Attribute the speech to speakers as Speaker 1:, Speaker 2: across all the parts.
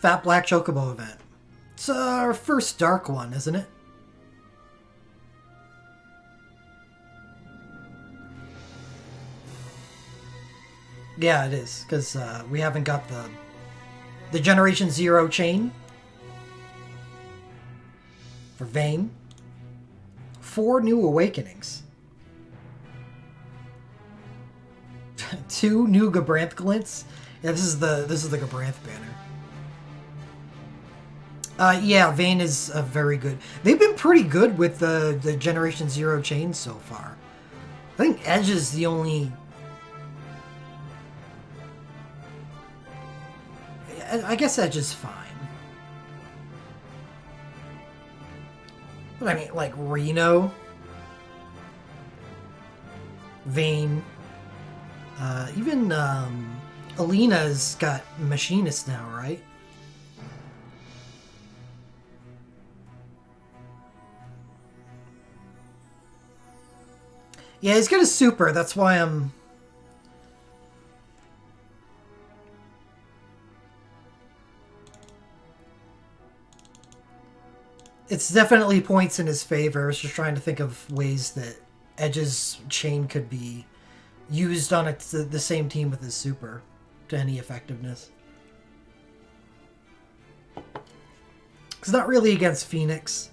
Speaker 1: Fat Black Chocobo event. It's our first dark one, isn't it? Yeah, it is, because we haven't got the Generation Zero chain for Vane. 4 new awakenings. 2 new Gabranth glints. Yeah, this is the Gabranth banner. Yeah, Vane is very good. They've been pretty good with the Generation Zero chain so far. I think Edge is the only. I guess Edge is fine. But I mean, like Reno, Vane, even Alina's got Machinist now, right? Yeah, he's got a super. That's why I'm. It's definitely points in his favor. I was just trying to think of ways that Edge's chain could be used on the same team with his super to any effectiveness. It's not really against Phoenix.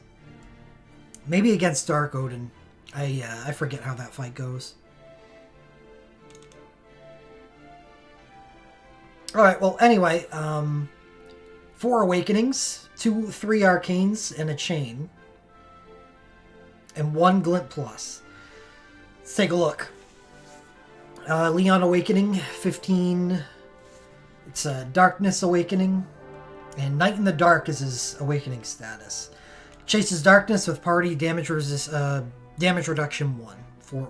Speaker 1: Maybe against Dark Odin. I forget how that fight goes. Alright, well, anyway, 4 Awakenings, 3 Arcanes, and a Chain. And 1 Glint Plus. Let's take a look. Leon Awakening, 15. It's a Darkness Awakening. And Night in the Dark is his Awakening status. Chases Darkness with party damage damage reduction 1 for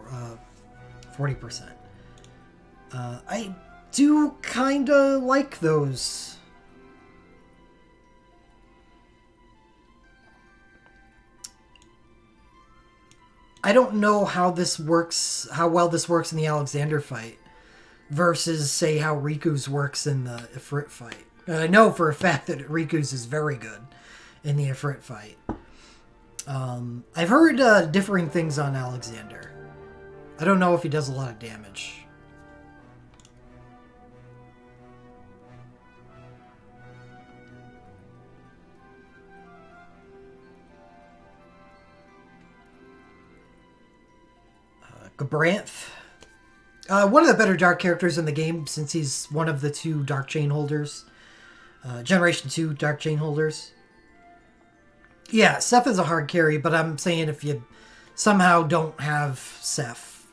Speaker 1: 40%. I do kinda like those. I don't know how this works, how well this works in the Alexander fight versus, say, how Riku's works in the Ifrit fight. And I know for a fact that Riku's is very good in the Ifrit fight. I've heard differing things on Alexander. I don't know if he does a lot of damage. Gabranth. One of the better dark characters in the game since he's one of the 2 dark chain holders. Generation 2 dark chain holders. Yeah, Seph is a hard carry, but I'm saying if you somehow don't have Seph.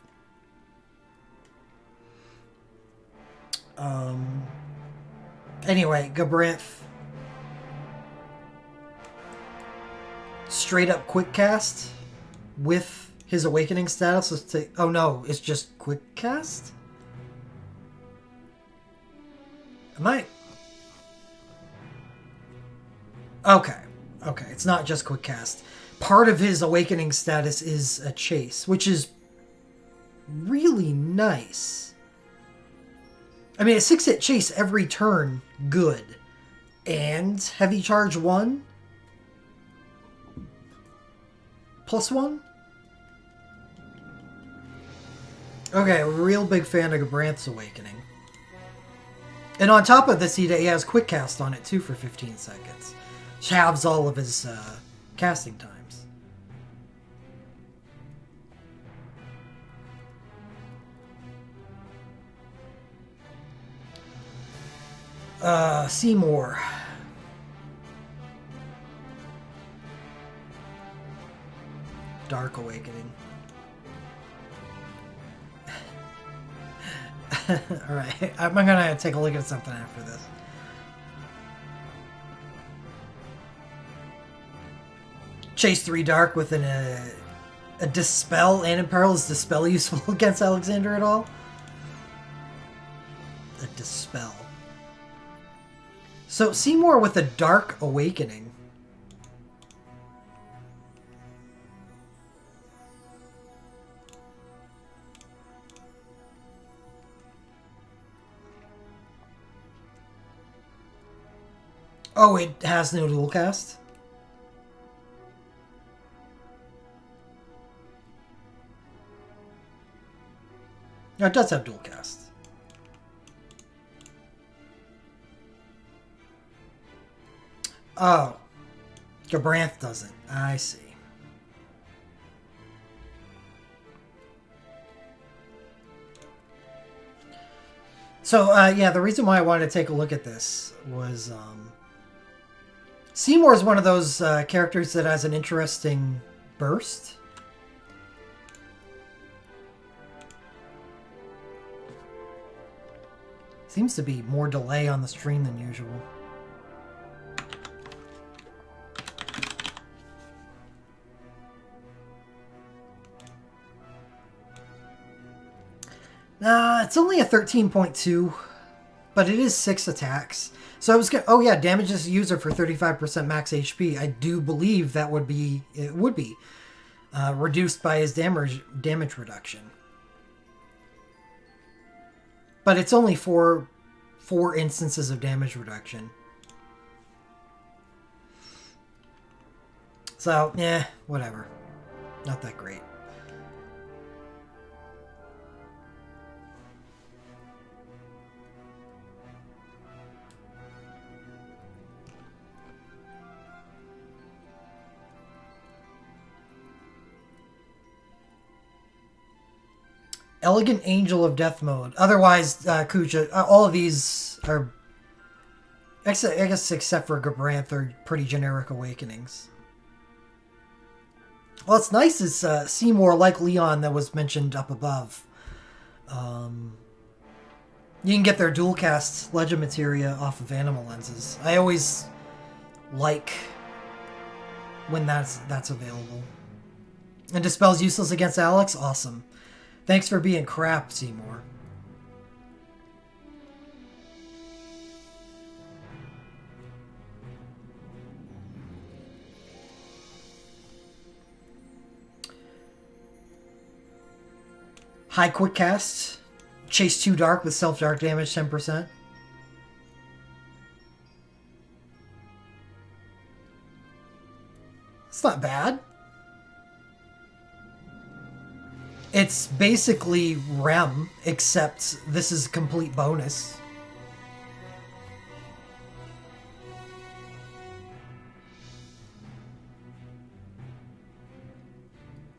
Speaker 1: Anyway, Gabranth. Straight up quick cast with his awakening status. Let's take. Oh no, it's just quick cast? Am I? Okay. Okay, it's not just quick cast. Part of his awakening status is a chase, which is really nice. I mean, a 6-hit chase every turn, good. And heavy charge 1? +1? Okay, real big fan of Gabranth's Awakening. And on top of this, he has quick cast on it too for 15 seconds. Which halves all of his casting times. Seymour. Dark Awakening. Alright, I'm gonna take a look at something after this. Chase 3 Dark with a Dispel and Imperil. Is Dispel useful against Alexander at all? A Dispel. So Seymour with a Dark Awakening. Oh, it has no dual cast? No, it does have dual cast. Oh. Gabranth doesn't. I see. So, yeah, the reason why I wanted to take a look at this was Seymour is one of those characters that has an interesting burst. Seems to be more delay on the stream than usual. It's only a 13.2, but it is 6 attacks. So I was gonna, oh yeah, damages user for 35% max HP. I do believe that would be, it would be reduced by his damage reduction. But it's only four instances of damage reduction. So, yeah, whatever. Not that great. Elegant Angel of Death mode. Otherwise, Kuja, all of these are, I guess except for Gabranth, are pretty generic awakenings. What's nice is Seymour, like Leon that was mentioned up above. You can get their dual cast Legend Materia off of Animal Lenses. I always like when that's available. And dispels useless against Alex? Awesome. Thanks for being crap, Seymour. High quick cast. Chase 2 dark with self-dark damage 10%. It's not bad. It's basically Rem, except this is a complete bonus.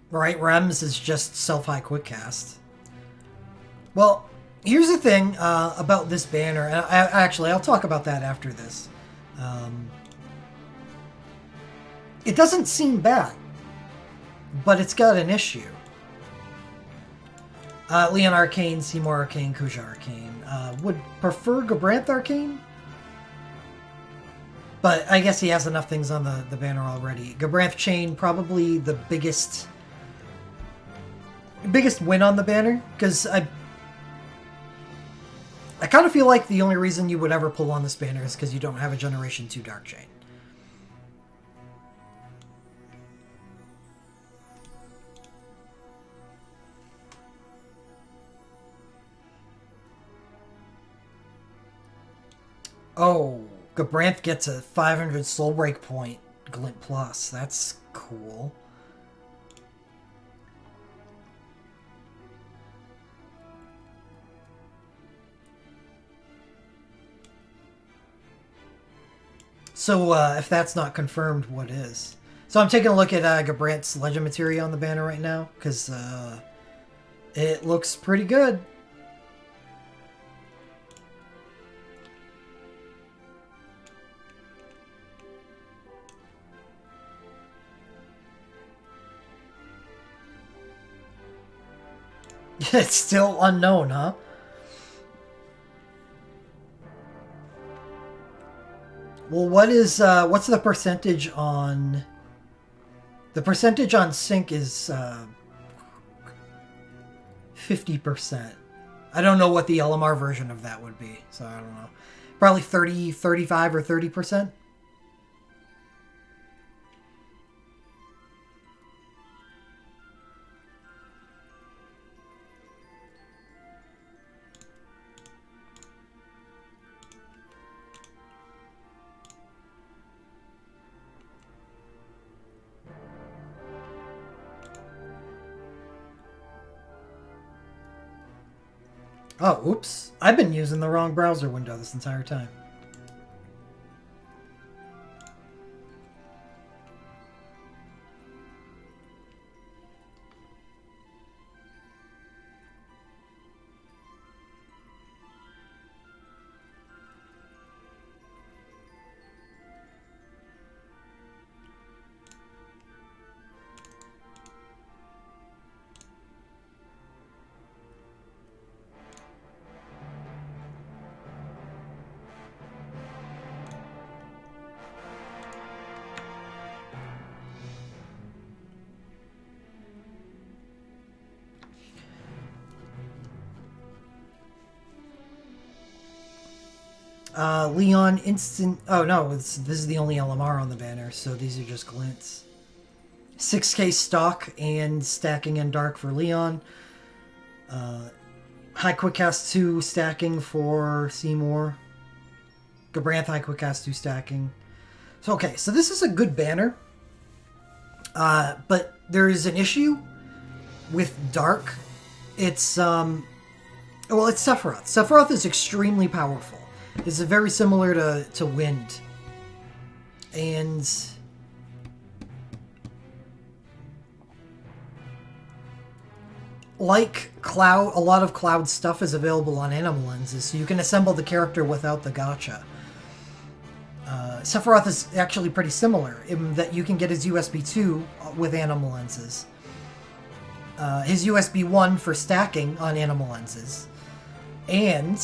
Speaker 1: Right, Rems is just self-high quick cast. Well, here's the thing about this banner, and I'll talk about that after this. It doesn't seem bad, but it's got an issue. Leon Arcane, Seymour Arcane, Kuja Arcane. Would prefer Gabranth Arcane, but I guess he has enough things on the banner already. Gabranth Chain, probably the biggest win on the banner, because I kind of feel like the only reason you would ever pull on this banner is because you don't have a Generation 2 Dark Chain. Oh, Gabranth gets a 500 Soul Break point Glint Plus. That's cool. So, if that's not confirmed, what is? So I'm taking a look at Gabranth's Legend Materia on the banner right now, because it looks pretty good. It's still unknown, huh? Well, what's the percentage on... The percentage on sync is 50%. I don't know what the LMR version of that would be, so I don't know. Probably 30, 35 or 30%. Oh, oops. I've been using the wrong browser window this entire time. Leon instant... Oh, no, this is the only LMR on the banner, so these are just glints. 6k stock and stacking in dark for Leon. High quick cast 2 stacking for Seymour. Gabranth high quick cast 2 stacking. So, okay, so this is a good banner. But there is an issue with dark. It's, well, it's Sephiroth. Sephiroth is extremely powerful. It's very similar to Wind. And like Cloud, a lot of Cloud stuff is available on Animal Lenses, so you can assemble the character without the gacha. Sephiroth is actually pretty similar in that you can get his USB 2 with Animal Lenses. His USB 1 for stacking on Animal Lenses. And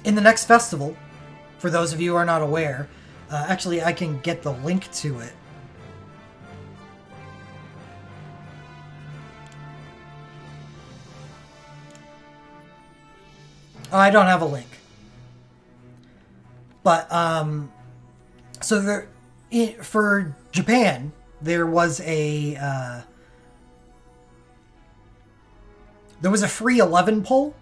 Speaker 1: in the next festival, for those of you who are not aware, actually I can get the link to it. Oh, I don't have a link. But, so there, for Japan, there was a free 11 pull.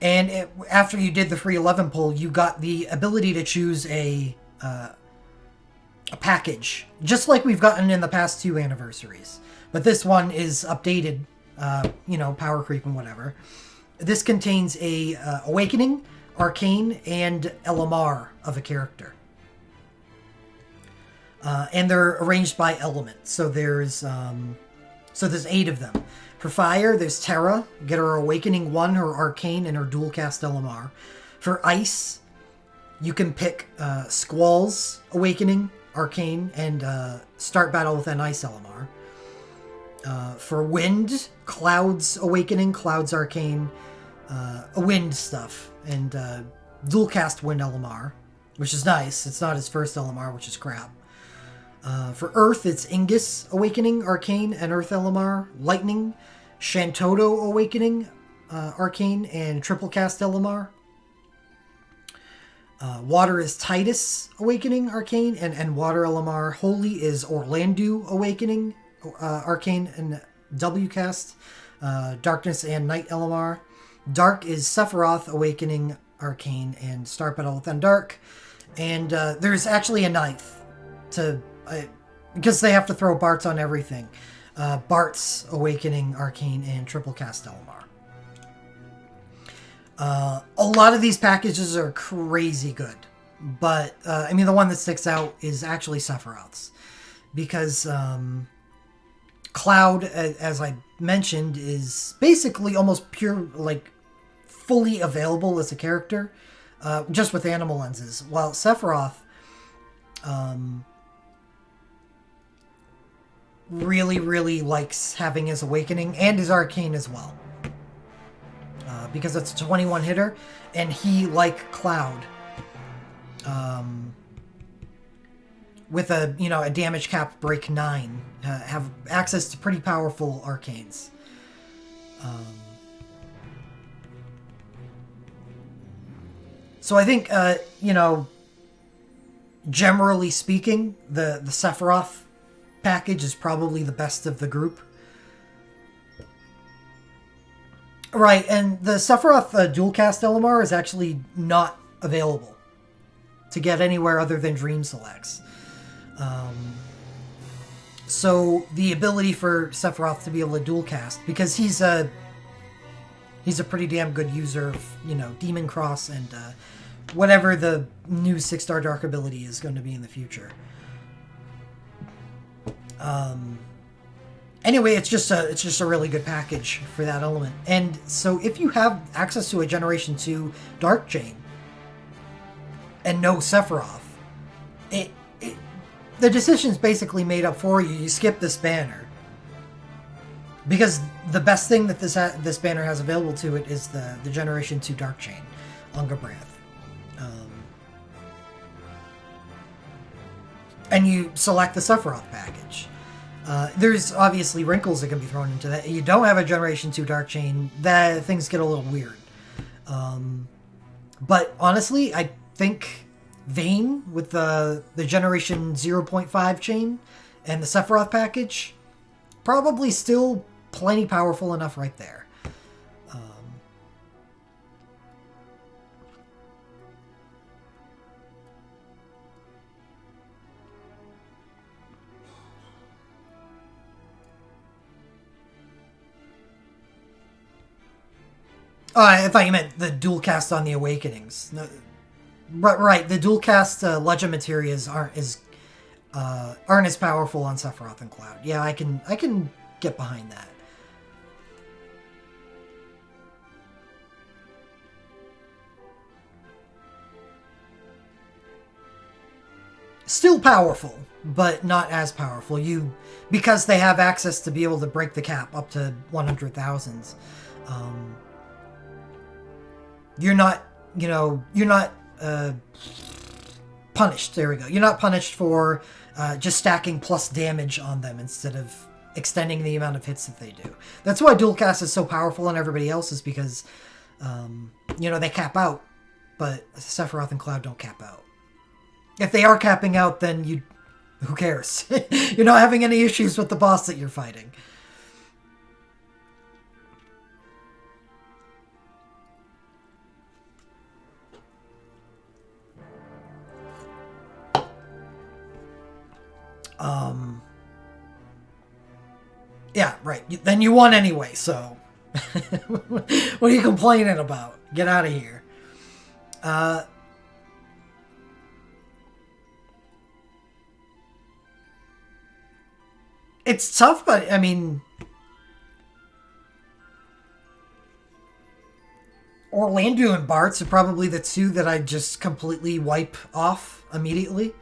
Speaker 1: And after you did the free 11 pull, you got the ability to choose a package, just like we've gotten in the past 2 anniversaries. But this one is updated, power creep and whatever. This contains a Awakening, Arcane, and LMR of a character. And they're arranged by element. So there's 8 of them. For Fire, there's Terra. Get her Awakening 1, her Arcane, and her dual cast LMR. For Ice, you can pick Squall's Awakening, Arcane, and start battle with an Ice LMR. For Wind, Cloud's Awakening, Cloud's Arcane, Wind stuff, and dual cast Wind LMR, which is nice. It's not his first LMR, which is crap. For Earth, it's Angus Awakening, Arcane, and Earth LMR. Lightning, Shantoto Awakening, Arcane, and triple cast LMR. Water is Titus Awakening, Arcane, and Water LMR. Holy is Orlando Awakening, Arcane, and W cast. Darkness and Night LMR. Dark is Sephiroth Awakening, Arcane, and Start Battle with Undark. And there's actually a 9th to... because they have to throw Bart's on everything. Bart's Awakening, Arcane, and triple cast LMR. A lot of these packages are crazy good. But, the one that sticks out is actually Sephiroth's. Because Cloud, as I mentioned, is basically almost pure, fully available as a character. Just with Animal Lenses. While Sephiroth... really, really likes having his Awakening and his Arcane as well. Because it's a 21 hitter, and he, like Cloud, with a damage cap break 9, have access to pretty powerful Arcanes. So I think, generally speaking, the Sephiroth package is probably the best of the group. Right, and the Sephiroth dual cast LMR is actually not available to get anywhere other than Dream Selects. So the ability for Sephiroth to be able to dual cast, because he's a pretty damn good user of, you know, Demon Cross and whatever the new 6-star Dark ability is going to be in the future. Anyway, it's just a really good package for that element. And so if you have access to a Generation 2 Dark Chain and no Sephiroth, the decision's basically made up for you. You skip this banner. Because the best thing that this banner has available to it is the Generation 2 Dark Chain, Ungabrath. And you select the Sephiroth package. There's obviously wrinkles that can be thrown into that. You don't have a Generation 2 Dark Chain, that things get a little weird. But honestly, I think Vane with the Generation 0.5 chain and the Sephiroth package, probably still plenty powerful enough right there. I thought you meant the dual cast on the Awakenings. No, right, the dual cast Legend Materias aren't as powerful on Sephiroth and Cloud. Yeah, I can get behind that. Still powerful, but not as powerful. Because they have access to be able to break the cap up to 100,000s. You're not punished. There we go. You're not punished for just stacking plus damage on them instead of extending the amount of hits that they do. That's why dual cast is so powerful on everybody else, is because they cap out, but Sephiroth and Cloud don't cap out. If they are capping out, then who cares? You're not having any issues with the boss that you're fighting. Yeah, right. Then you won anyway, so what are you complaining about? Get out of here. It's tough, but I mean, Orlando and Bart's are probably the two that I just completely wipe off immediately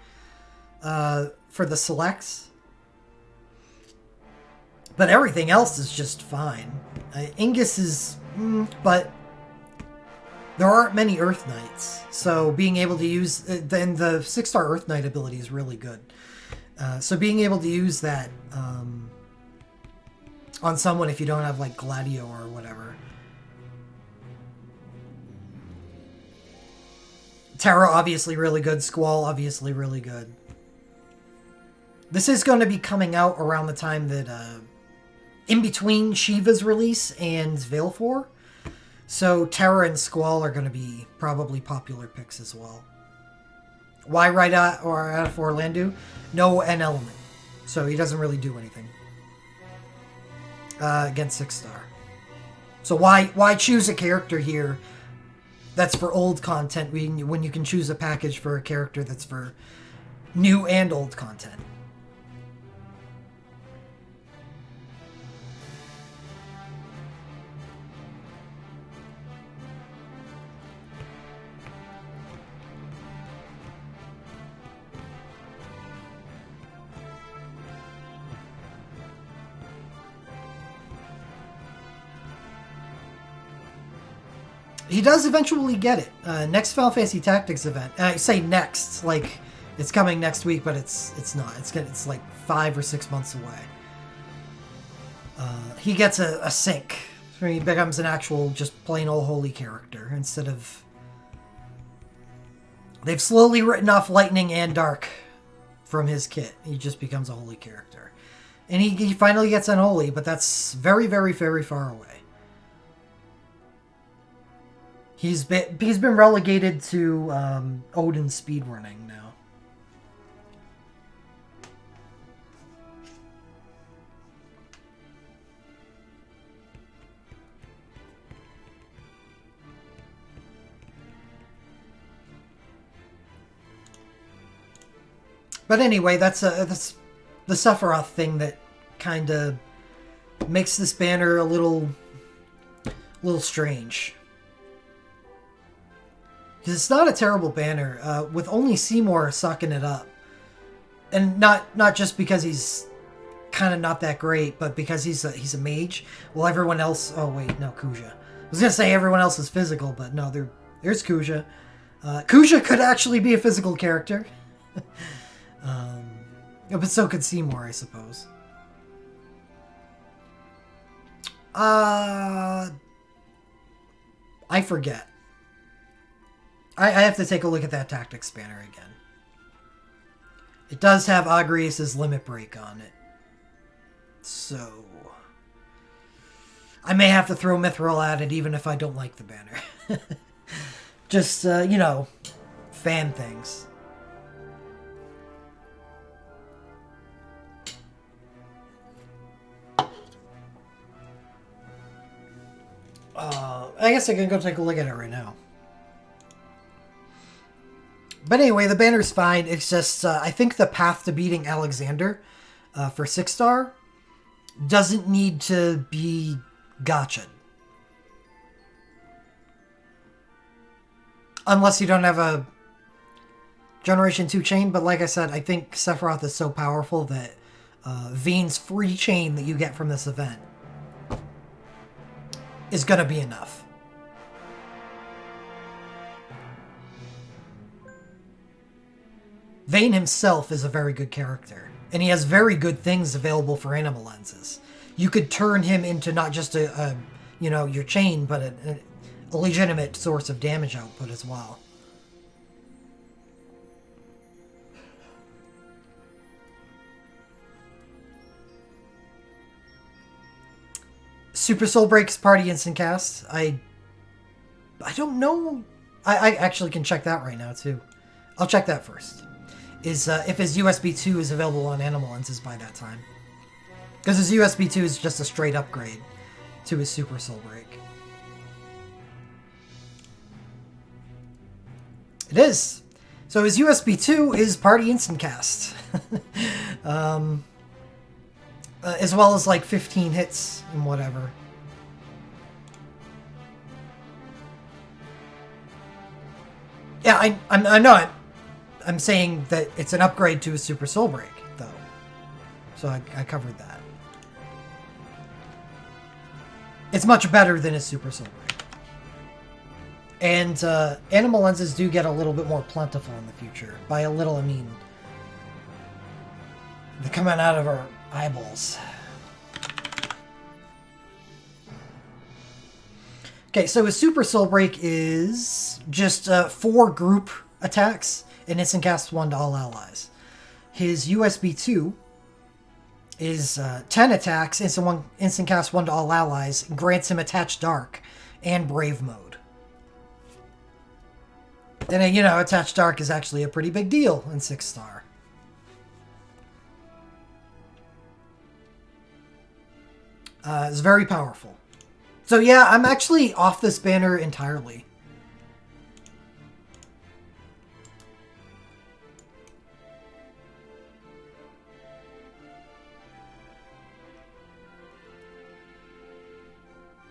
Speaker 1: for the selects. But everything else is just fine. Angus is... but there aren't many Earth Knights. So being able to use... then the 6-star Earth Knight ability is really good. So being able to use that on someone if you don't have, like, Gladio or whatever. Terra, obviously really good. Squall, obviously really good. This is going to be coming out around the time that... in between Shiva's release and Veil 4. So Terra and Squall are going to be probably popular picks as well. Why right out of Orlando? No N element. So he doesn't really do anything against 6-star. So why choose a character here that's for old content when you can choose a package for a character that's for new and old content? He does eventually get it. Next Final Fantasy Tactics event. And I say next, like it's coming next week, but it's not. It's like 5 or 6 months away. He gets a sync. So he becomes an actual, just plain old holy character instead of... They've slowly written off Lightning and Dark from his kit. He just becomes a holy character. And he finally gets unholy, but that's very, very, very far away. He's been relegated to Odin speedrunning now. But anyway, that's the Sephiroth thing that kind of makes this banner a little strange. Because it's not a terrible banner, with only Seymour sucking it up. And not just because he's kind of not that great, but because he's a mage. Well, everyone else... Oh, wait, no, Kuja. I was going to say everyone else is physical, but no, there's Kuja. Kuja could actually be a physical character. But so could Seymour, I suppose. I forget. I have to take a look at that tactics banner again. It does have Agrius' limit break on it. So I may have to throw Mithril at it even if I don't like the banner. Just, you know, fan things. I guess I can go take a look at it right now. But anyway, the banner's fine. It's just, I think the path to beating Alexander for 6-star doesn't need to be gotcha'd. Unless you don't have a Generation 2 chain, but like I said, I think Sephiroth is so powerful that Vena's free chain that you get from this event is going to be enough. Vena himself is a very good character, and he has very good things available for animal lenses. You could turn him into not just a you know, your chain, but a legitimate source of damage output as well. Super Soul Break's party instant cast. I don't know. I actually can check that right now too. I'll check that first. Is if his USB 2 is available on animal lenses by that time. Because his USB 2 is just a straight upgrade to his Super Soul Break. It is. So his USB 2 is Party Instant Cast. As well as like 15 hits and whatever. Yeah, I know it. I'm saying that it's an upgrade to a Super Soul Break, though. So I covered that. It's much better than a Super Soul Break. And animal lenses do get a little bit more plentiful in the future. By a little, I mean they're coming out of our eyeballs. Okay, so his Super Soul Break is just 4 group attacks and instant cast 1 to all allies. His USB 2 is 10 attacks, instant cast 1 to all allies, and grants him Attach Dark and Brave Mode. And, you know, Attach Dark is actually a pretty big deal in 6-star. It's very powerful. So yeah, I'm actually off this banner entirely.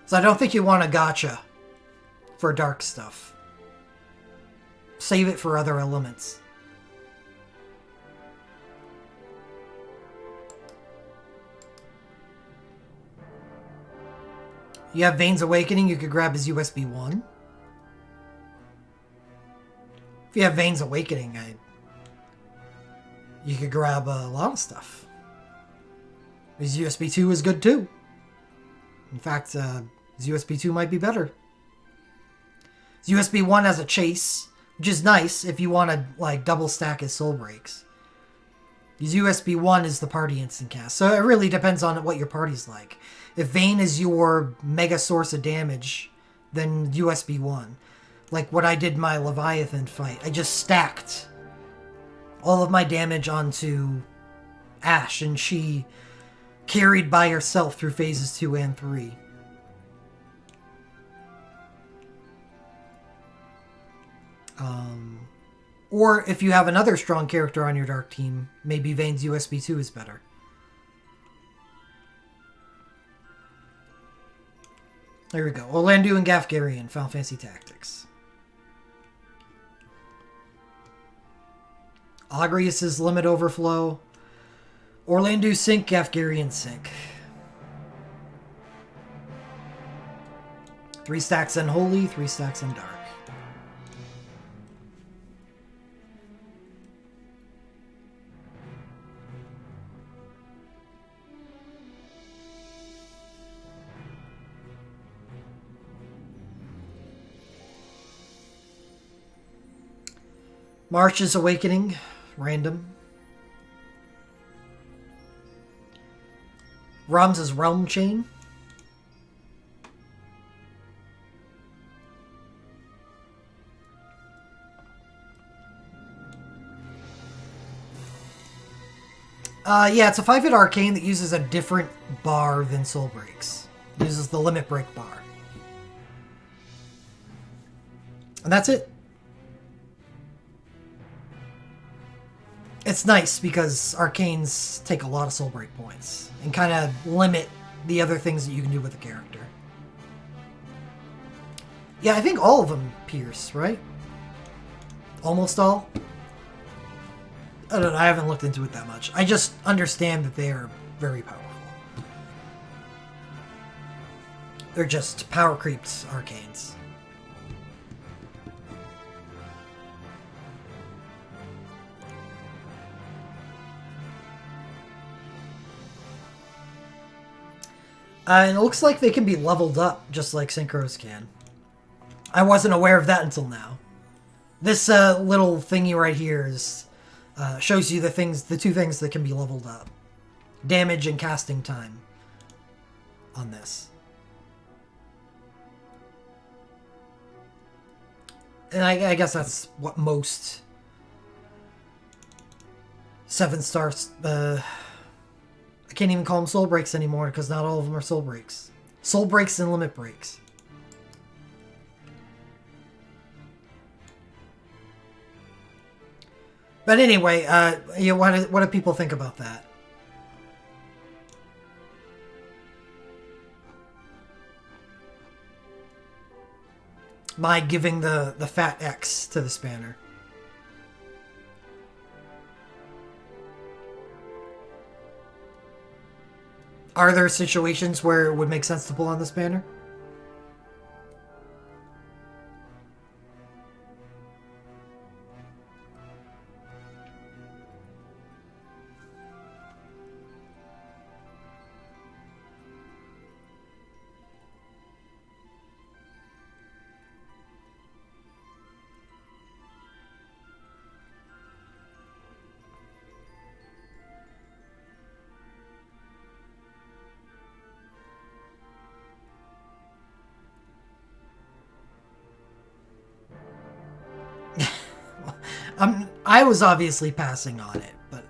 Speaker 1: So I don't think you want a gotcha for dark stuff. Save it for other elements. You have Vane's Awakening, you could grab his USB 1. If you have Vane's Awakening, you could grab a lot of stuff. His USB 2 is good too. In fact, his USB 2 might be better. His USB 1 has a chase, which is nice if you want to like double stack his soul breaks. His USB 1 is the party instant cast, so it really depends on what your party's like. If Vane is your mega source of damage, then USB 1. Like what I did in my Leviathan fight. I just stacked all of my damage onto Ash, and she carried by herself through phases 2 and 3. Or if you have another strong character on your dark team, maybe Vane's USB 2 is better. There we go. Orlandu and Gafgarian, Final Fantasy Tactics. Agrius's Limit Overflow. Orlandu Sync, Gafgarian Sync. 3 stacks Unholy, 3 stacks in Dark. March's Awakening, random. Ram's Realm Chain. Yeah, it's a 5-hit arcane that uses a different bar than Soul Breaks. It uses the Limit Break bar. And that's it. It's nice because arcanes take a lot of soul break points and kind of limit the other things that you can do with the character. Yeah, I think all of them pierce, right? Almost all? I don't know, I haven't looked into it that much. I just understand that they are very powerful. They're just power creeped arcanes. And it looks like they can be leveled up, just like Synchros can. I wasn't aware of that until now. This little thingy right here is shows you the two things that can be leveled up. Damage and casting time on this. And I guess that's what most 7-star... I can't even call them soul breaks anymore because not all of them are soul breaks. Soul breaks and limit breaks. But anyway, what do people think about that? My giving the fat X to the spanner. Are there situations where it would make sense to pull on this banner? I was obviously passing on it, but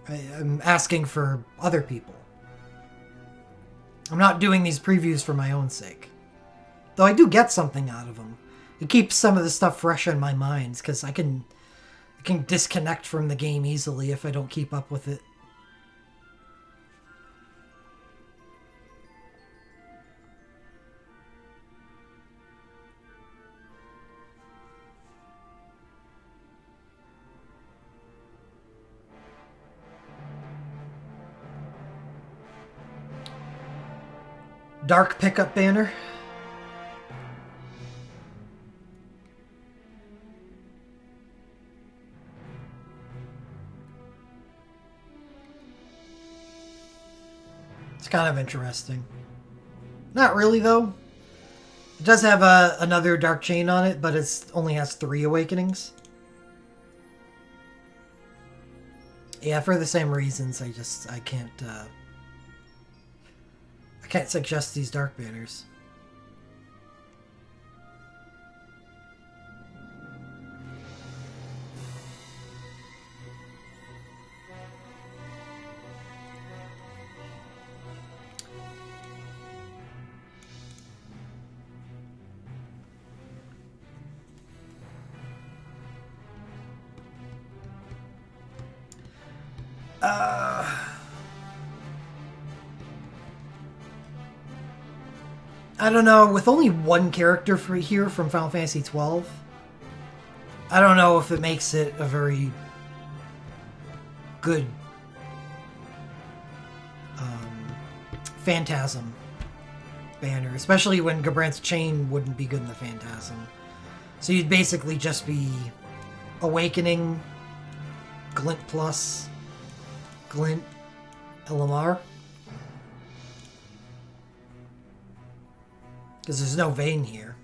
Speaker 1: I'm asking for other people. I'm not doing these previews for my own sake. Though I do get something out of them. It keeps some of the stuff fresh in my mind, because I can disconnect from the game easily if I don't keep up with it. Dark pickup banner. It's kind of interesting. Not really, though. It does have another dark chain on it, but it only has 3 awakenings. Yeah, for the same reasons, I can't suggest these dark banners. I don't know. With only one character here from Final Fantasy XII, I don't know if it makes it a very good Phantasm banner, especially when Gabrant's Chain wouldn't be good in the Phantasm. So you'd basically just be Awakening, Glint Plus, Glint, LMR. Because there's no Vane here.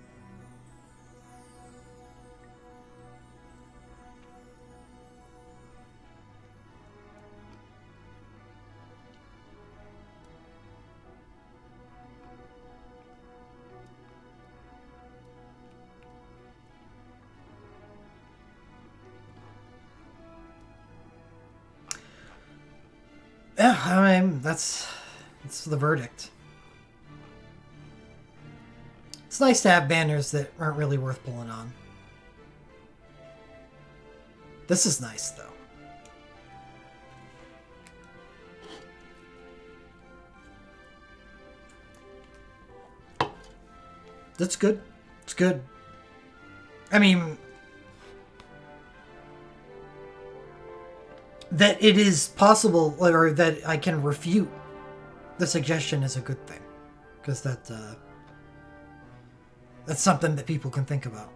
Speaker 1: Yeah, I mean, that's the verdict. It's nice to have banners that aren't really worth pulling on. This is nice, though. That's good. It's good. I mean, that it is possible, or that I can refute the suggestion is a good thing. Because that's something that people can think about.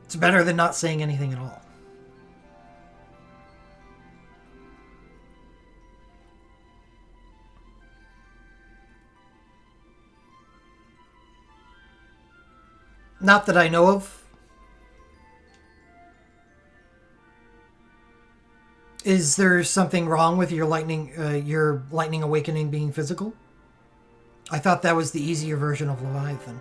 Speaker 1: It's better than not saying anything at all. Not that I know of. Is there something wrong with your lightning awakening being physical? I thought that was the easier version of Leviathan.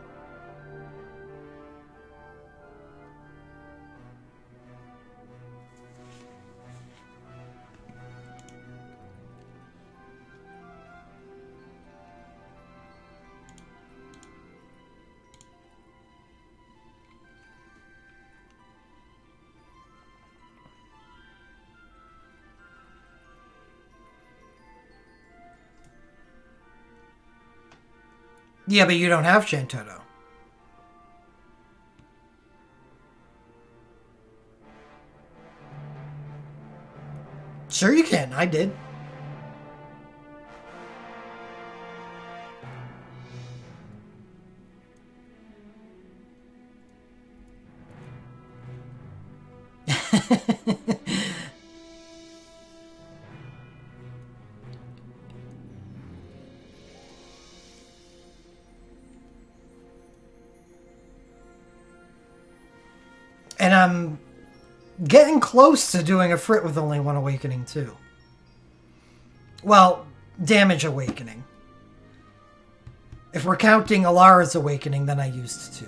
Speaker 1: Yeah, but you don't have Shantoto. Sure you can. I did. And I'm getting close to doing a Frit with only one awakening, too. Well, damage awakening. If we're counting Alara's awakening, then I used 2.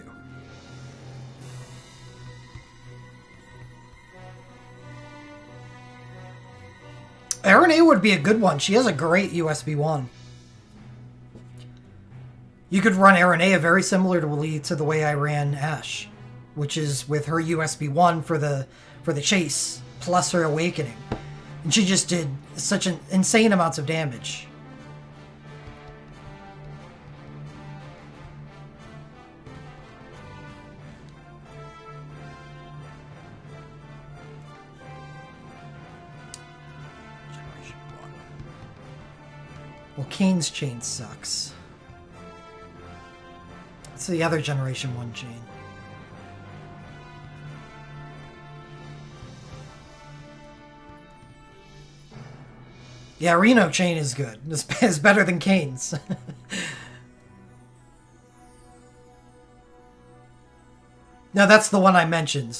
Speaker 1: Arena would be a good one. She has a great USB 1. You could run Arena very similar to the way I ran Ash, which is with her USB 1 for the chase, plus her awakening. And she just did such an insane amounts of damage. Generation 1. Well, Kane's chain sucks. It's the other Generation 1 chain. Yeah, Reno chain is good. It's better than Kane's. No, that's the one I mentioned.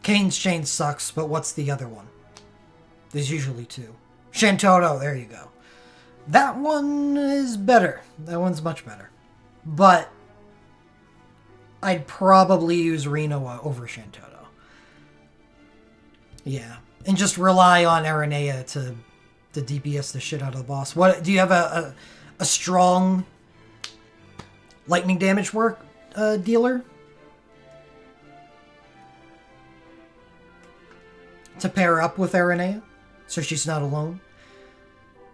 Speaker 1: Kane's chain sucks, but what's the other one? There's usually 2. Shantoto, there you go. That one is better. That one's much better. But I'd probably use Reno over Shantoto. Yeah. And just rely on Aranea to DPS the shit out of the boss. What do you have a strong lightning damage dealer? to pair up with Aranea, so she's not alone.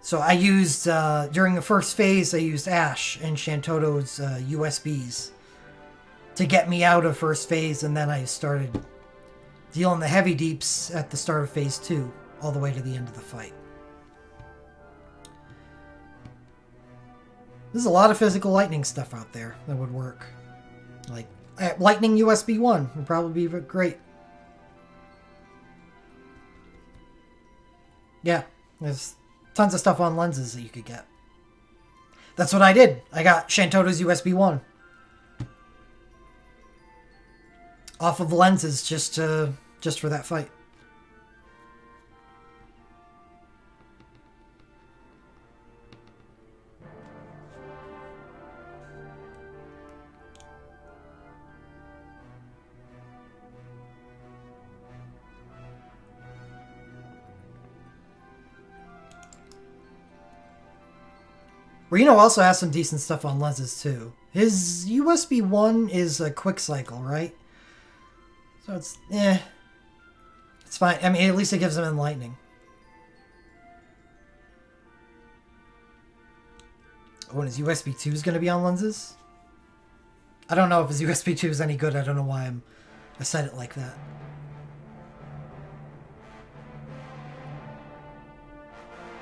Speaker 1: So I used, during the first phase, I used Ash and Shantoto's USBs to get me out of first phase, and then I started dealing the heavy deeps at the start of phase 2, all the way to the end of the fight. There's a lot of physical lightning stuff out there that would work. Like, lightning USB 1 would probably be great. Yeah, there's tons of stuff on lenses that you could get. That's what I did. I got Shantoto's USB 1. Off of lenses just for that fight. Reno also has some decent stuff on lenses too. His USB 1 is a quick cycle, right? So it's it's fine. I mean, at least it gives him enlightening. Oh, and his USB 2 is going to be on lenses? I don't know if his USB 2 is any good. I don't know why I said it like that.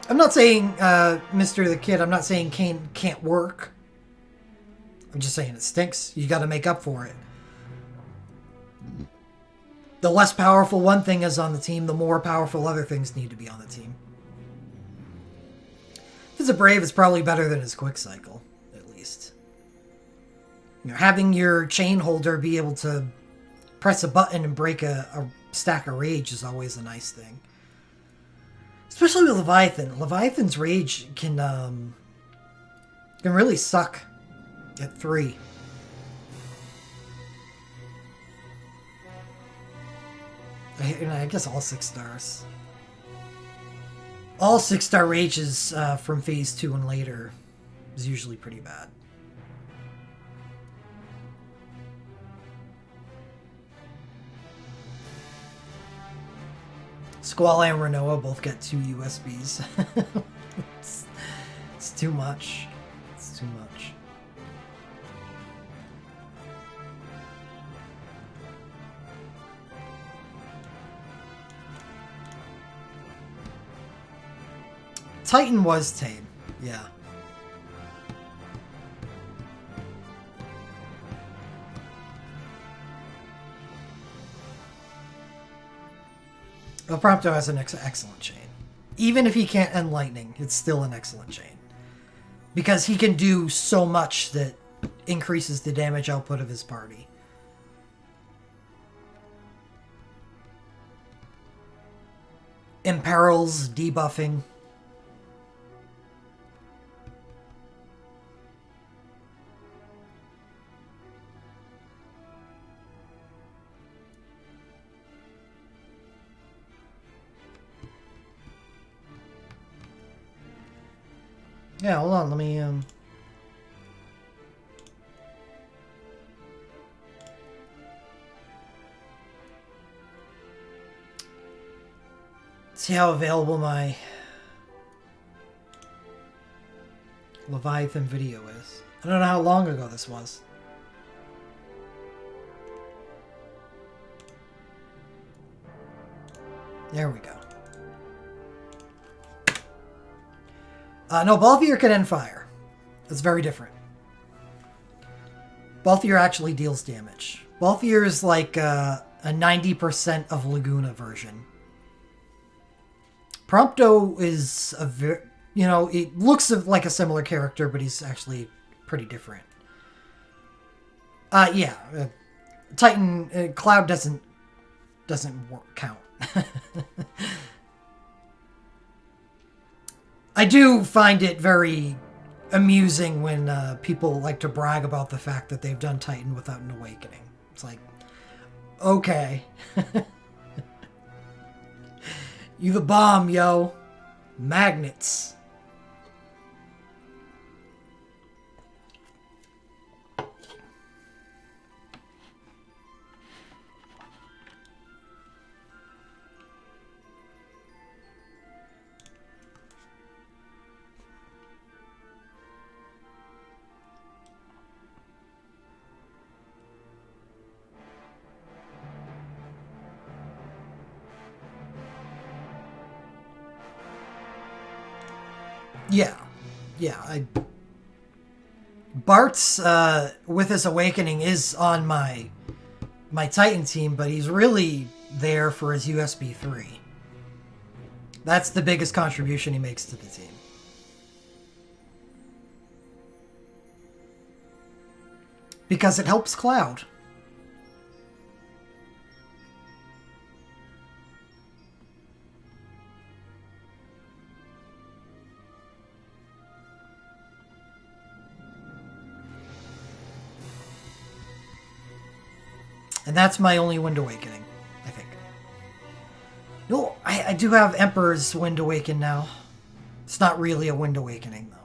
Speaker 1: I'm not saying, Mr. the Kid, I'm not saying Kane can't work. I'm just saying it stinks. You got to make up for it. The less powerful one thing is on the team, the more powerful other things need to be on the team. If it's a Brave, it's probably better than his Quick Cycle, at least. You know, having your chain holder be able to press a button and break a stack of rage is always a nice thing. Especially with Leviathan. Leviathan's rage can really suck at 3. I guess all 6 stars. All 6-star rages from phase 2 and later is usually pretty bad. Squall and Renoa both get 2 USBs. It's too much. It's too much. Titan was tame, yeah. Well, Prompto has an excellent chain. Even if he can't end lightning, it's still an excellent chain. Because he can do so much that increases the damage output of his party. Imperils, debuffing. Yeah, hold on, let me, see how available my Leviathan video is. I don't know how long ago this was. There we go. No, Balthier can end fire. That's very different. Balthier actually deals damage. Balthier is like a 90% of Laguna version. Prompto is a very, you know, it looks like a similar character, but he's actually pretty different. Yeah, Titan Cloud doesn't count. I do find it very amusing when people like to brag about the fact that they've done Titan without an awakening. It's like, okay. You the bomb, yo. Magnets. Yeah. Yeah. Bart's, with his awakening, is on my Titan team, but he's really there for his USB 3. That's the biggest contribution he makes to the team. Because it helps Cloud. And that's my only Wind Awakening, I think. No, I do have Emperor's Wind Awaken now. It's not really a Wind Awakening, though.